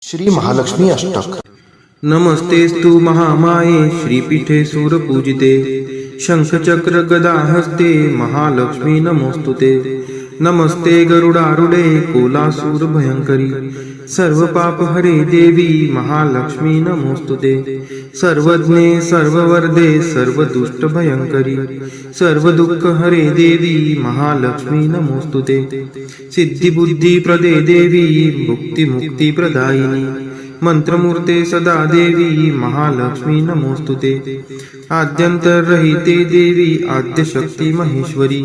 श्री महालक्ष्मी अष्टक। नमस्तेस्तु महामाये श्रीपीठे सूरपूजिते शंखचक्र गदा हस्ते महालक्ष्मी नमोस्तुते। नमस्ते गरुडारूढे कोलासूर भयंकरी सर्व पाप हरे देवी महालक्ष्मी नमोस्तुते। सर्वज्ञे सर्ववर्धे सर्वदुष्ट भयंकरी सर्व दुःख हरे देवी महालक्ष्मी नमोस्तुते। सिद्धि बुद्धि प्रदे देवी मुक्ति मुक्ति प्रदायिनी मंत्रमूर्ते सदा देवी महालक्ष्मी नमोस्तुते। आद्यंतरहिते देवी आद्यशक्ति महेश्वरी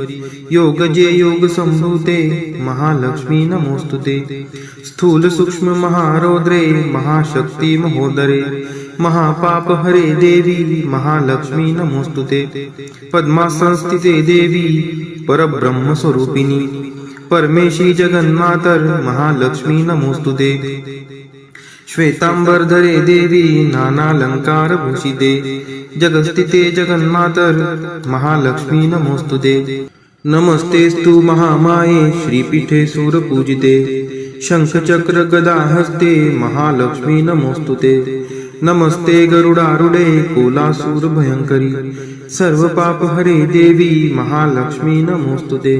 योगजे योग संभूते महालक्ष्मी नमोस्तुते। स्थूल सूक्ष्म महारौद्रे महाशक्ति महोदरे महापाप हरे देवी महालक्ष्मी नमोस्तुते। पद्मासनस्थिते देवी परब्रह्म स्वरूपिणी परमेशी जगन्मातर महालक्ष्मी नमोस्तुते। श्वेतांबरधरे देवी नानालंकार भूषिते जगस्थिते जगन्मातर महालक्ष्मी नमोस्तुते। नमस्तेस्तु महामाये श्रीपीठे सूरपूजिते शंखचक्र गदा हस्ते महालक्ष्मी नमोस्तुते। नमस्ते गरुडारूढे कोलासूर भयंकरी सर्व पाप हरे देवी महालक्ष्मी नमोस्तुते।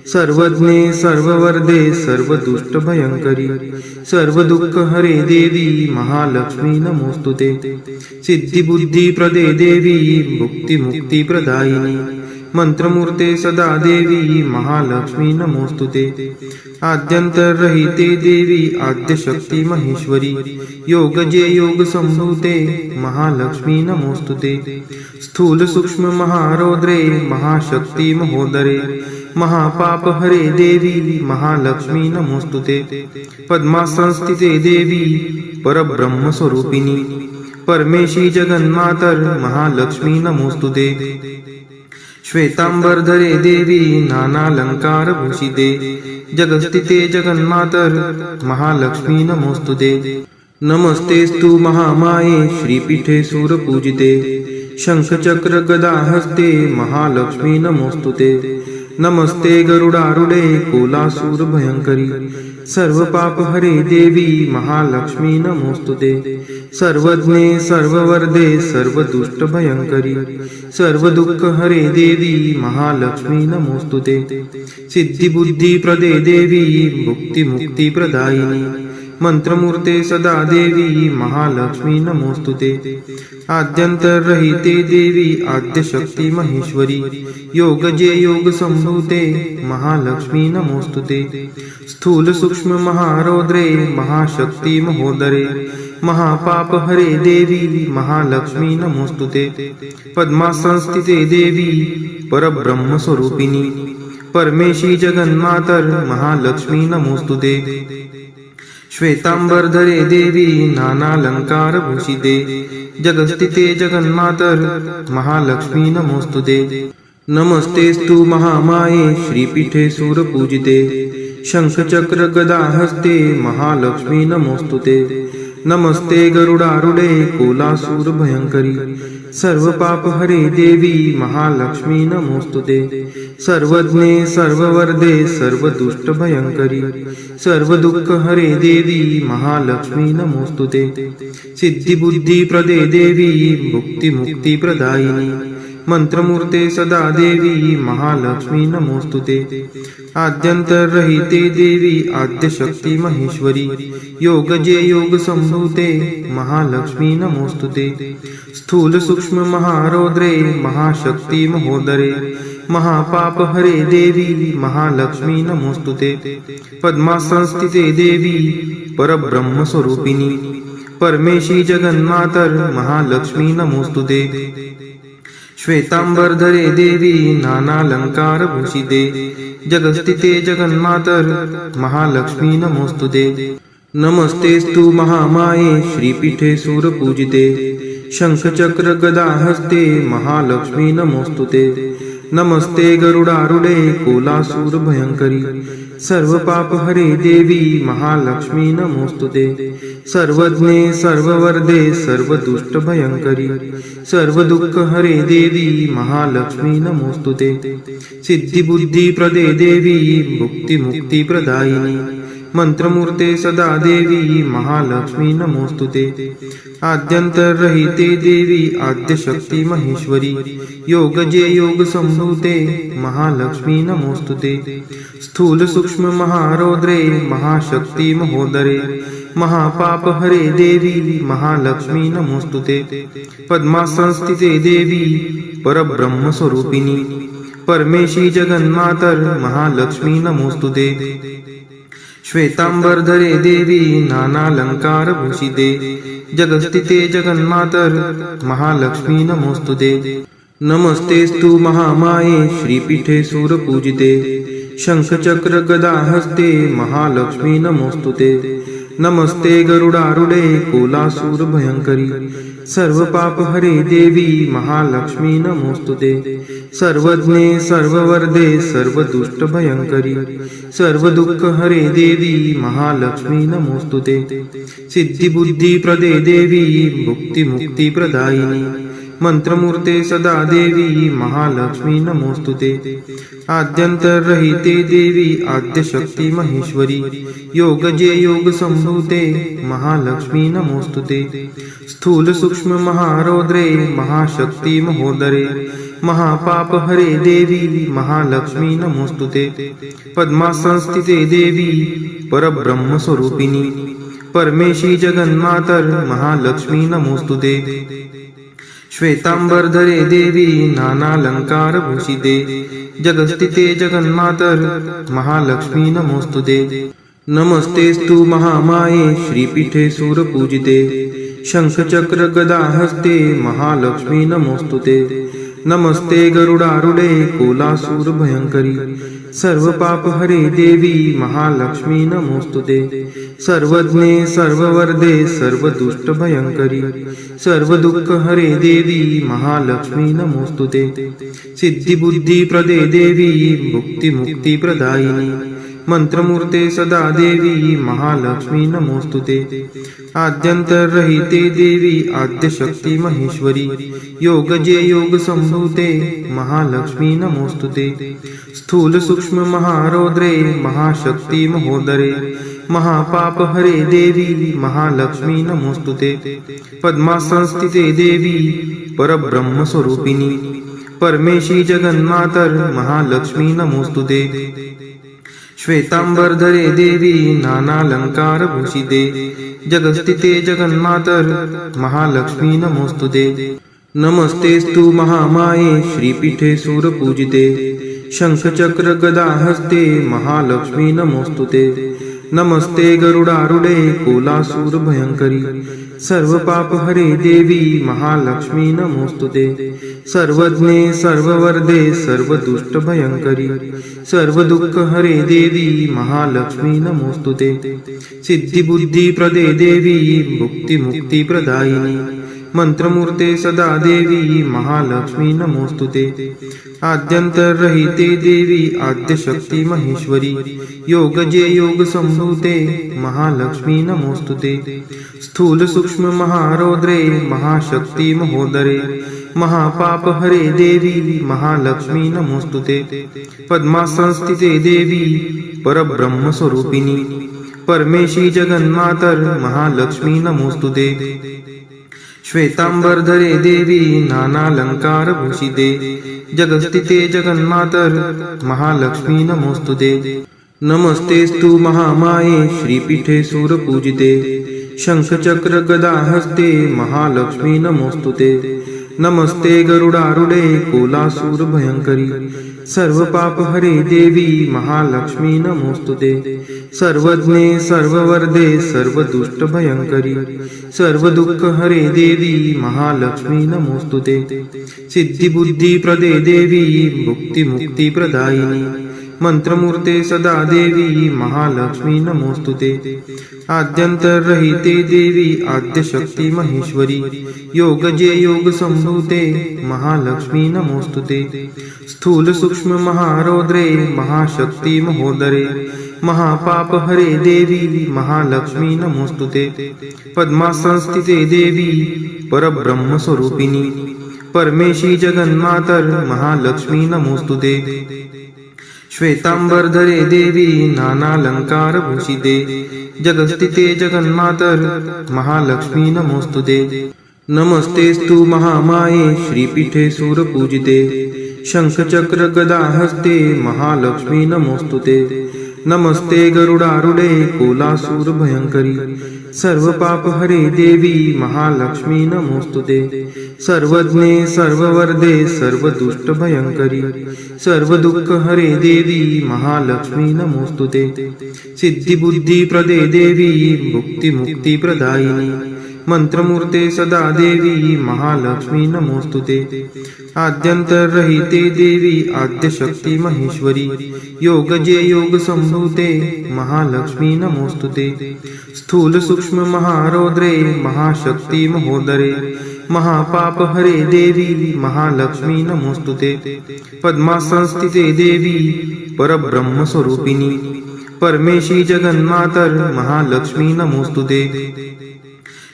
सर्वज्ञे सर्ववर्धे सर्वदुष्ट भयंकरी सर्व दुःख हरे देवी महालक्ष्मी नमोस्तुते। सिद्धि बुद्धि प्रदे देवी मुक्ति मुक्ति प्रदायिनी मंत्रमूर्ते सदा देवी महालक्ष्मी नमोस्तुते। आद्यंतरहिते देवी आद्यशक्ति महेश्वरी योगजे योग संभूते महालक्ष्मी नमोस्तुते। स्थूल सूक्ष्म महारौद्रे महाशक्ति महोदरे महापाप हरे देवी महालक्ष्मी नमोस्तुते। पद्मासनस्थिते देवी परब्रह्म स्वरूपिणी परमेशी जगन्मातर महालक्ष्मी नमोस्तुते। श्वेतांबरधरे देवी नानालंकार भूषिते जगस्थिते जगन्मातर महालक्ष्मी नमोस्तुते। नमस्तेस्तु महामाये श्रीपीठे सूरपूजिते शंखचक्र गदा हस्ते महालक्ष्मी नमोस्तुते। नमस्ते गरुडारूढे कोलासूर भयंकरी सर्व पाप हरे देवी महालक्ष्मी नमोस्तुते। सर्वज्ञे सर्ववर्धे सर्वदुष्ट भयंकरी सर्व दुःख हरे देवी महालक्ष्मी नमोस्तुते। सिद्धि बुद्धि प्रदे देवी मुक्ति मुक्ति प्रदायिनी मंत्रमूर्ते सदा देवी महालक्ष्मी नमोस्तुते। आद्यंतरहिते देवी आद्यशक्ति महेश्वरी योगजे योग संभूते महालक्ष्मी नमोस्तुते। स्थूल सूक्ष्म महारौद्रे महाशक्ति महोदरे महापाप हरे देवी महालक्ष्मी नमोस्तुते। पद्मासनस्थिते देवी परब्रह्म स्वरूपिणी परमेशी जगन्मातर महालक्ष्मी नमोस्तुते। श्वेतांबरधरे देवी नानालंकार भूषिते जगस्थिते जगन्मातर महालक्ष्मी नमोस्तुते। नमस्तेस्तु महामाये श्रीपीठे सूरपूजिते शंखचक्र गदा हस्ते महालक्ष्मी नमोस्तुते। नमस्ते गरुडारूढे कोलासूर भयंकरी सर्व पाप हरे देवी महालक्ष्मी नमोस्तुते। सर्वज्ञे सर्ववर्धे सर्वदुष्ट भयंकरी सर्व दुःख हरे देवी महालक्ष्मी नमोस्तुते। सिद्धि बुद्धि प्रदे देवी मुक्ति मुक्ति प्रदायिनी मंत्रमूर्ते सदा देवी महालक्ष्मी नमोस्तुते। आद्यंतरहिते देवी आद्यशक्ति महेश्वरी योगजे योग संभूते महालक्ष्मी नमोस्तुते। स्थूल सूक्ष्म महारौद्रे महाशक्ति महोदरे महापाप हरे देवी महालक्ष्मी नमोस्तुते। पद्मासनस्थिते देवी परब्रह्म स्वरूपिणी परमेशी जगन्मातर महालक्ष्मी नमोस्तुते। श्वेतांबरधरे देवी नानालंकार भूषिते जगस्थिते जगन्मातर महालक्ष्मी नमोस्तुते। नमस्तेस्तु महामाये श्रीपीठे सूरपूजिते शंखचक्र गदा हस्ते महालक्ष्मी नमोस्तुते। नमस्ते गरुडारूढे कोलासूर भयंकरी सर्व पाप हरे देवी महालक्ष्मी नमोस्तुते। सर्वज्ञे सर्ववर्धे सर्वदुष्ट भयंकरी सर्व दुःख हरे देवी महालक्ष्मी नमोस्तुते। सिद्धि बुद्धि प्रदे देवी मुक्ति मुक्ति प्रदायिनी मंत्रमूर्ते सदा देवी महालक्ष्मी नमोस्तुते आद्यंतरहिते देवी आद्यशक्ती महेश्वरी योगजे योग संभूते महालक्ष्मी नमोस्तुते स्थूल सूक्ष्म महारौद्रे महाशक्ती महोदरे महापाप हरे देवी महालक्ष्मी नमोस्तुते पद्मासनस्थिते देवी परब्रह्म स्वरूपिणी परमेशी जगन्मातर महालक्ष्मी नमोस्तुते श्वेतांबरधरे देवी नानालंकार भूषिते जगस्थिते जगन्मातर महालक्ष्मी नमोस्तुते नमस्तेस्तु महामाये श्रीपीठे सूरपूजिते शंखचक्र गदा हस्ते महालक्ष्मी नमोस्तुते नमस्ते गरुडारूढे कोलासूर भयंकरी सर्व पाप हरे देवी महालक्ष्मी नमोस्तुते सर्वज्ञे सर्ववर्धे सर्व दुष्ट भयंकरी सर्व दुःख हरे देवी महालक्ष्मी नमोस्तुते सिद्धी बुद्धी प्रदे देवी भुक्ती मुक्ती प्रदायिनी मंत्रमूर्ते सदा देवी महालक्ष्मी नमोस्तुते आद्यंतरहिते देवी आद्यशक्ती महेश्वरी योगजे योग संभूते महालक्ष्मी नमोस्तुते स्थूल सूक्ष्म महारौद्रे महाशक्ती महोदरे महापाप हरे देवी महालक्ष्मी नमोस्तुते पद्मासनस्थिते देवी परब्रह्म स्वरूपिणी परमेशी जगन्मातर महालक्ष्मी नमोस्तुते श्वेतांबरधरे देवी नानालंकार भूषिते जगस्थिते जगन्मातर महालक्ष्मी नमोस्तुते नमस्तेस्तु महामाये श्रीपीठे सूरपूजिते शंखचक्र गदा हस्ते महालक्ष्मी नमोस्तुते नमस्ते गरुडारूढे कोलासूर भयंकरी सर्व पाप हरे देवी महालक्ष्मी नमोस्तुते सर्वज्ञे सर्ववर्धे सर्व दुष्ट भयंकरी सर्व दुःख हरे देवी महालक्ष्मी नमोस्तुते सिद्धी बुद्धी प्रदे देवी भुक्ती मुक्ती प्रदायिनी मंत्रमूर्ते सदा देवी महालक्ष्मी नमोस्तुते आद्यंतरहिते देवी आद्यशक्ती महेश्वरी योगजे योग संभूते महालक्ष्मी नमोस्तुते स्थूल सूक्ष्म महारौद्रे महाशक्ती महोदरे महापाप हरे देवी महालक्ष्मी नमोस्तुते पद्मासनस्थिते देवी परब्रह्म स्वरूपिणी परमेशी जगन्मातर महालक्ष्मी नमोस्तुते श्वेतांबरधरे देवी नानालंकार भूषिते जगस्थिते जगन्मातर महालक्ष्मी नमोस्तुते नमस्तेस्तु महामाये श्रीपीठे सूरपूजिते शंखचक्र गदा हस्ते महालक्ष्मी नमोस्तुते नमस्ते गरुडारूढे कोलासूर भयंकरी सर्व पाप हरे देवी महालक्ष्मी नमोस्तुते सर्वज्ञे सर्ववर्धे सर्व दुष्ट भयंकरी सर्व दुःख हरे देवी महालक्ष्मी नमोस्तुते सिद्धी बुद्धी प्रदे देवी भुक्ती मुक्ती प्रदायिनी मंत्रमूर्ते सदा देवी महालक्ष्मी नमोस्तुते आद्यंतरहिते देवी आद्यशक्ती महेश्वरी योगजे योग संभूते महालक्ष्मी नमोस्तुते स्थूल सूक्ष्म महारौद्रे महाशक्ती महोदरे महापाप हरे देवी महालक्ष्मी नमोस्तुते पद्मासनस्थिते देवी परब्रह्म स्वरूपिणी परमेशी जगन्मातर महालक्ष्मी नमोस्तुते श्वेतांबरधरे देवी नानालंकार भूषिते जगस्थिते जगन्मातर महालक्ष्मी नमोस्तुते नमस्तेस्तु महामाये श्रीपीठे सूरपूजिते शंखचक्र गदा हस्ते महालक्ष्मी नमोस्तुते नमस्ते गरुडारूढे कोलासूर भयंकरी सर्व पाप हरे देवी महालक्ष्मी नमोस्तुते सर्वज्ञे सर्ववर्धे सर्व दुष्ट भयंकरी सर्व दुःख हरे देवी महालक्ष्मी नमोस्तुते सिद्धी बुद्धी प्रदे देवी भुक्ती मुक्ती प्रदायिनी मंत्रमूर्ते सदा देवी महालक्ष्मी नमोस्तुते आद्यंतरहिते देवी आद्यशक्ती महेश्वरी योगजे योग संभूते महालक्ष्मी नमोस्तुते स्थूल सूक्ष्म महारौद्रे महाशक्ती महोदरे महापाप हरे देवी महालक्ष्मी नमोस्तुते पद्मासनस्थिते देवी परब्रह्म स्वरूपिणी परमेशी जगन्मातर महालक्ष्मी नमोस्तुते श्वेतांबरधरे देवी नानालंकारभूषिते जगस्थिते जगन्मातर महालक्ष्मी नमोस्तुते। नमस्तेस्तु महामाये श्रीपीठे सूरपूजिते शंखचक्र गदाहस्ते महालक्ष्मी नमोस्तुते। नमस्ते गरुडारूढे कोलासूर भयंकरी सर्वपापहरे देवी महालक्ष्मी नमोस्तुते। सर्वज्ञे सर्ववरदे सर्वदुष्टभयंकरी सर्वदुःखहरे देवी महालक्ष्मी नमोस्तुते। सिद्धिबुद्धिप्रदे देवी मुक्तिमुक्तिप्रदायिनी मंत्रमूर्ते सदा देवी महालक्ष्मी नमोस्तुते। आद्यंतरहिते देवी आद्यशक्ती महेश्वरी योगजे योग संभूते महालक्ष्मी नमोस्तुते। स्थूल सूक्ष्म महारौद्रे महाशक्ती महोदरे महापापहरे देवी महालक्ष्मी नमोस्तुते। पद्मासनस्थिते देवी परब्रह्मस्वरूपिणी परमेशी जगन्मातर महालक्ष्मी नमोस्तुते।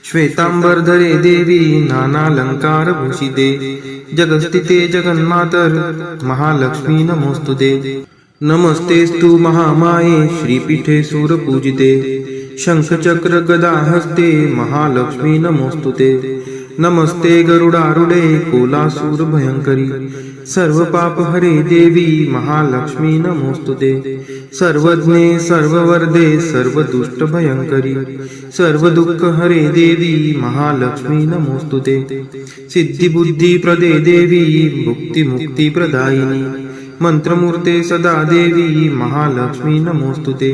श्वेतांबरधरे देवी नानालंकारभूषिते जगस्थिते जगन्मातर महालक्ष्मी नमोस्तुते। नमस्तेस्तु महामाये श्रीपीठे सूरपूजिते शंखचक्र गदाहस्ते महालक्ष्मी नमोस्तुते। नमस्ते गरुडारूढे कोलासूर भयंकरी सर्वपापहरे देवी महालक्ष्मी नमोस्तुते। सर्वज्ञे सर्ववरदे सर्वदुष्टभयंकरी सर्वदुःखहरे देवी महालक्ष्मी नमोस्तुते। सिद्धिबुद्धिप्रदे देवी मुक्तिमुक्तिप्रदायिनी मंत्रमूर्ते सदा देवी महालक्ष्मी नमोस्तुते।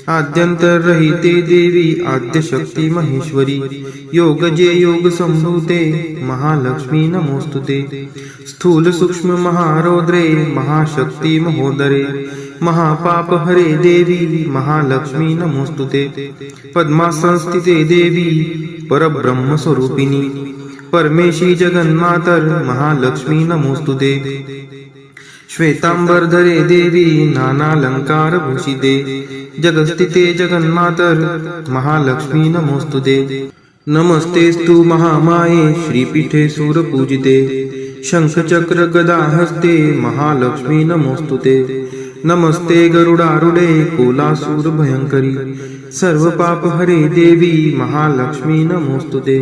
आद्यंतरहिते देवी आद्यशक्ती महेश्वरी योगजे योग संभूते महालक्ष्मी नमोस्तुते। स्थूल सूक्ष्म महारौद्रे महाशक्ती महोदरे महापापहरे देवी महालक्ष्मी नमोस्तुते। पद्मासनस्थिते देवी परब्रह्मस्वरूपिणी परमेशी जगन्मातर महालक्ष्मी नमोस्तुते। श्वेतांबरधरे देवी नानालंकारभूषिते जगस्थिते जगन्मातर महालक्ष्मी नमोस्तुते। नमस्तेस्तु महामाये श्रीपीठे सूरपूजिते शंखचक्र गदाहस्ते महालक्ष्मी नमोस्तुते। नमस्ते गरुडारूढे कोलासूर भयंकरी सर्वपापहरे देवी महालक्ष्मी नमोस्तुते।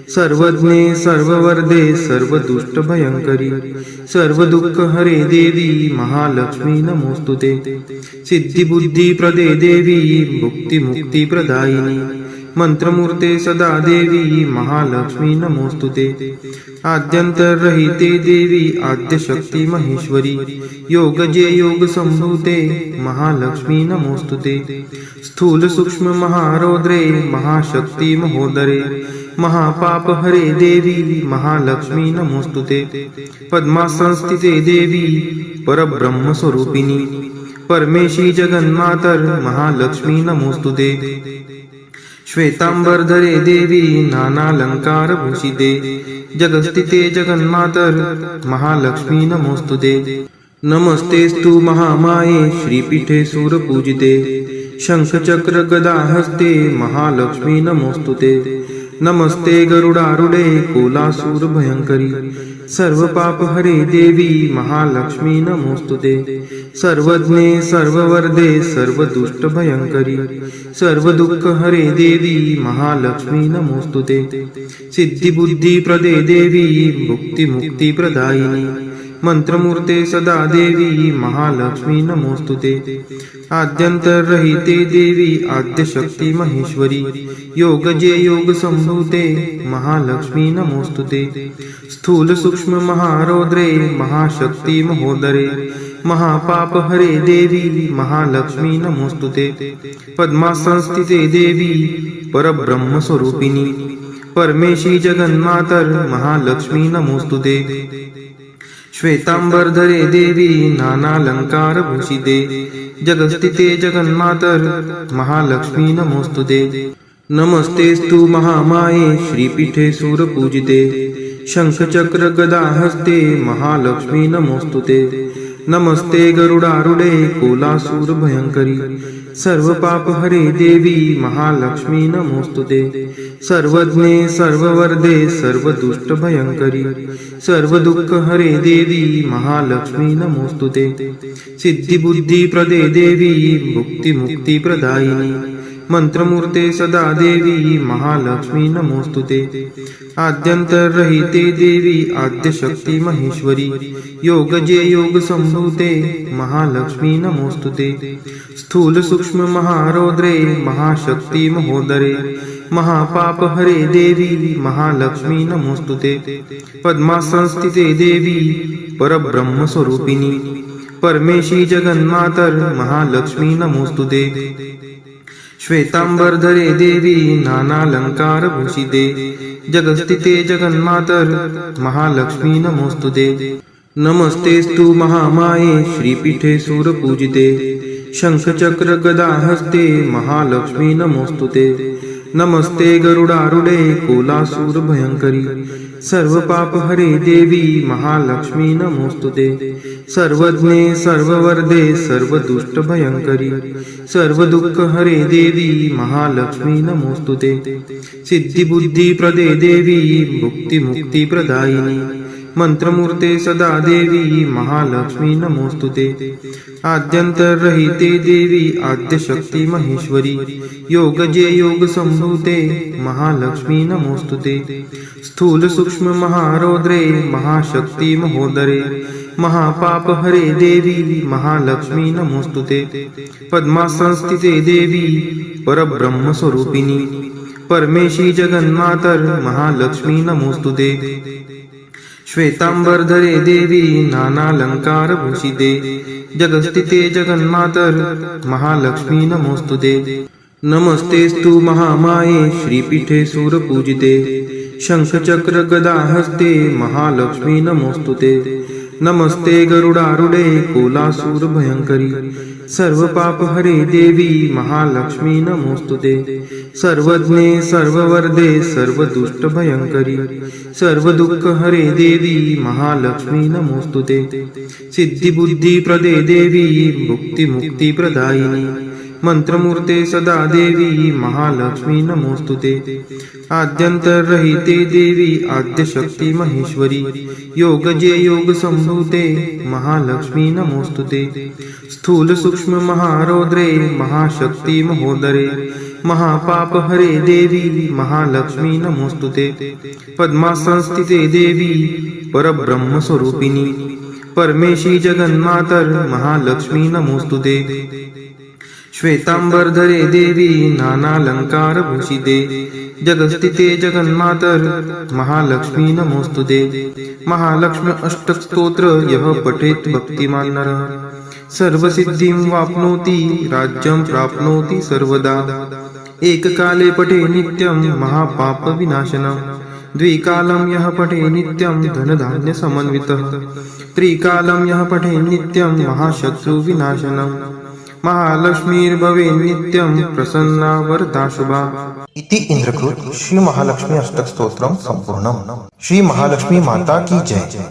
सर्वज्ञे सर्ववरदे सर्वदुष्टभयंकरी सर्वदुःखहरे देवी महालक्ष्मी नमोस्तुते। सिद्धिबुद्धिप्रदे देवी मुक्तिमुक्तिप्रदायिनी मंत्रमूर्ते सदा देवी महालक्ष्मी नमोस्तुते। आद्यंतरहिते देवी आद्यशक्ती महेश्वरी योगजे योग संभूते महालक्ष्मी नमोस्तुते। स्थूल सूक्ष्म महारौद्रे महाशक्ती महोदरे महापापहरे देवी महालक्ष्मी नमोस्तुते। पद्मासनस्थिते देवी परब्रह्मस्वरूपिणी परमेशी जगन्मातर महालक्ष्मी नमोस्तुते। श्वेतांबरधरे देवी नानालंकारभूषिते जगस्थिते जगन्मातर महालक्ष्मी नमोस्तुते। नमस्तेस्तु महामाये श्रीपीठे सूरपूजिते शंखचक्र गदाहस्ते महालक्ष्मी नमोस्तुते। नमस्ते गरुडारूढे कोलासूर भयंकरी सर्वपापहरे देवी महालक्ष्मी नमोस्तुते। सर्वज्ञे सर्ववरदे सर्वदुष्टभयंकरी सर्वदुःखहरे देवी महालक्ष्मी नमोस्तुते। सिद्धिबुद्धिप्रदे देवी मुक्तिमुक्तिप्रदायिनी मंत्रमूर्ते सदा देवी महालक्ष्मी नमोस्तुते। आद्यंतरहिते देवी आद्यशक्ती महेश्वरी योगजे योग संभूते महालक्ष्मी नमोस्तुते। स्थूल सूक्ष्म महारौद्रे महाशक्ती महोदरे महापापहरे देवी महालक्ष्मी नमोस्तुते। पद्मासनस्थिते देवी परब्रह्मस्वरूपिणी परमेशी जगन्मातर महालक्ष्मी नमोस्तुते। श्वेतांबरधरे देवी नानालंकारभूषिते जगस्थिते जगन्मातर महालक्ष्मी नमोस्तुते। नमस्तेस्तु महामाये श्रीपीठे सूरपूजिते शंखचक्र गदाहस्ते महालक्ष्मी नमोस्तुते। नमस्ते गरुडारूढे कोलासूर भयंकरी सर्व पाप हरे देवी महालक्ष्मी नमोस्तुते सर्वज्ञे सर्ववर्धे सर्व दुष्ट भयंकरी सर्व दुःख हरे देवी महालक्ष्मी नमोस्तुते सिद्धी बुद्धी प्रदे देवी मुक्ती मुक्ती प्रदायिनी मंत्रमूर्ते सदा देवी महालक्ष्मी नमोस्तुते आद्यंतरहिते देवी आद्यशक्ती महेश्वरी योग जे योग संभूते महालक्ष्मी नमोस्तुते स्थूल सूक्ष्म महारौद्रे महाशक्ती महोदरे महापाप हरे देवी महालक्ष्मी नमोस्तुते पद्मासनस्थिते देवी परब्रह्म स्वरूपिणी परमेशी जगन्मातर महालक्ष्मी नमोस्तुते श्वेतांबरधरे देवी नानालंकार भूषिते जगस्थिते जगन्मातर महालक्ष्मी नमोस्तुते नमस्तेस्तु महामाये श्रीपीठे सूरपूजिते शंखचक्र गदा हस्ते महालक्ष्मी नमोस्तुते नमस्ते गरुडारूढे कोलासूर भयंकरी सर्व पाप हरे देवी महालक्ष्मी नमोस्तुते सर्वज्ञे सर्ववर्धे सर्व दुष्ट भयंकरी सर्व दुःख हरे देवी महालक्ष्मी नमोस्तुते सिद्धी बुद्धी प्रदे देवी मुक्ती मुक्ती प्रदायिनी मंत्रमूर्ते सदा देवी महालक्ष्मी नमोस्तुते आद्यंतरहिते देवी आद्यशक्ती महेश्वरी योग जे योग संभूते महालक्ष्मी नमोस्तुते स्थूल सूक्ष्म महारौद्रे महाशक्ती महोदरे महापाप हरे देवी महालक्ष्मी नमोस्तुते पद्मासनस्थिते देवी परब्रह्म स्वरूपिणी परमेशी जगन्मातर महालक्ष्मी नमोस्तुते श्वेतांबरधरे देवी नानालंकार भूषिते जगस्थिते जगन्मातर महालक्ष्मी नमोस्तुते नमस्तेस्तु महामाये श्रीपीठे सूरपूजिते शंखचक्र गदा हस्ते महालक्ष्मी नमोस्तुते नमस्ते गरुडारूढे कोलासूर भयंकरी सर्व पाप हरे देवी महालक्ष्मी नमोस्तुते सर्वज्ञे सर्ववर्धे सर्व दुष्ट भयंकरी सर्व दुःख हरे देवी महालक्ष्मी नमोस्तुते सिद्धी बुद्धी प्रदे देवी मुक्ती मुक्ती प्रदायिनी मंत्रमूर्ते सदा देवी महालक्ष्मी नमोस्तुते आद्यंतरहिते देवी आद्यशक्ती महेश्वरी योग जे योग संभूते महालक्ष्मी नमोस्तुते स्थूल सूक्ष्म महारौद्रे महाशक्ती महोदरे महापाप हरे देवी महालक्ष्मी नमोस्तुते पद्मासनस्थिते देवी परब्रह्म स्वरूपिणी परमेशी जगन्मातर महालक्ष्मी नमोस्तुते श्वेतांबरधरे देवी नानालंकार भूषिते जगस्थिते जगन्मातर महालक्ष्मी नमोस्तुते महालक्ष्मी अष्टक स्तोत्र यः पठेत् भक्तिमान् नरः सर्वसिद्धिं वाप्नोति राज्यं प्राप्नोति सर्वदा एककाले पठे नित्यं महापाप विनाशनम् द्विकालं यः पठे नित्यं धनधान्य समन्वितः त्रिकालं यः पठे नित्यं महाशत्रु विनाशनम् महालक्ष्मीर्भवे नित्यं प्रसन्ना वरदा शुभा। इति इंद्रकृत श्री महालक्ष्मी अष्टक स्तोत्रम संपूर्णम। श्री महालक्ष्मी माता की जय।